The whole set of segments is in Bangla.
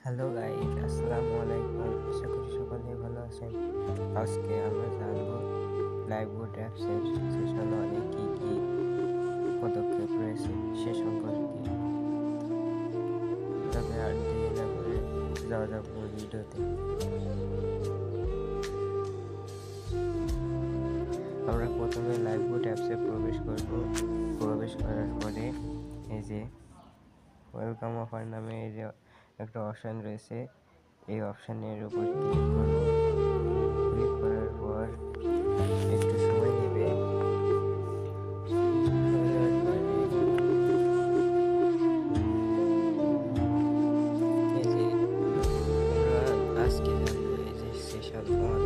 হ্যালো গাইস, আসসালামু আলাইকুম। আশা করি সকলেই ভালো আছেন। আজকে আমরা জানবো লাইভবোট অ্যাপসের সেশন ওয়ানে কি কি পদক্ষেপ রয়েছে সে সম্পর্কে। তবে আর দেরি না করে যাওয়া যাক মূল ভিডিওতে। আমরা প্রথমে লাইভবোট অ্যাপসে প্রবেশ করব। প্রবেশ করার পরে এই যে ওয়েলকাম অফার নামে এই যে একটা অপশান রয়েছে, এই অপশানের উপর ক্লিক করব। ক্লিক করার পর একটু সময় নেবে। এই যে আমরা আজকে জানবো এই যে সেশন ওয়ান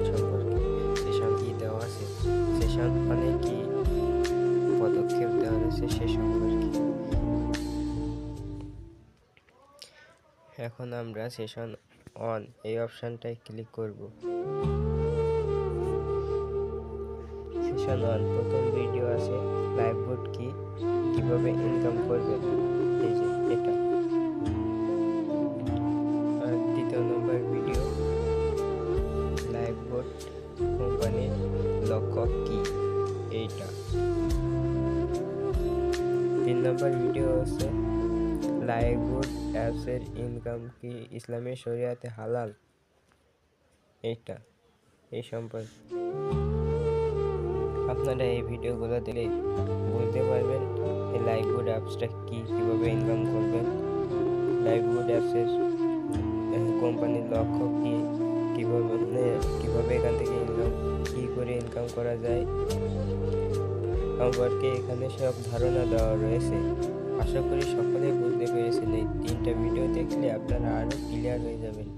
সম্পর্কে। সেশন কি দেওয়া আছে, সেশন ওয়ানে কি পদক্ষেপ দেওয়া রয়েছে সে সম্পর্কে। এখন আমরা সেশন অন এই অপশানটায় ক্লিক করব। সেশন ওয়ান প্রথম ভিডিও আছে লাইভবোট কি, কিভাবে ইনকাম করবেন, এই যে এটা। আর দ্বিতীয় নম্বর ভিডিও লাইভবোট কোম্পানির লক্ষ্য কি, এইটা। 3 নম্বর ভিডিও আছে লাইভবোট অ্যাপসের ইনকাম কি ইসলামী শরিয়াতে হালাল, এইটা। এই সম্পর্কে আপনারা এই ভিডিওগুলো দিলে বুঝতে পারবেন এই লাইভবোট অ্যাপসটা কি, কিভাবে ইনকাম করবেন, লাইভবোট অ্যাপসের কোম্পানির লক্ষ্য কি, কিভাবে এখান থেকে কি করে ইনকাম করা যায় সম্পর্কে এখানে সব ধারণা দেওয়া রয়েছে। আশা করি সকলে বুঝতে পেরেছেন। এই 3টা ভিডিও দেখলে আপনারা আরও ক্লিয়ার হয়ে যাবেন।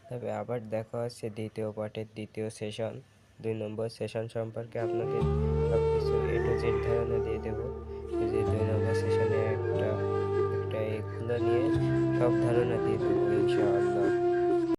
তবে আবার দেখা হচ্ছে দ্বিতীয় পার্টের দ্বিতীয় সেশন 2 নম্বর সেশন সম্পর্কে আপনাদের সব কিছু A to Z ধারণা দিয়ে দেবো। যে 2 নম্বর সেশনে একটা এগুলো নিয়ে সব ধারণা দিয়ে দেবো ইনশাআল্লাহ।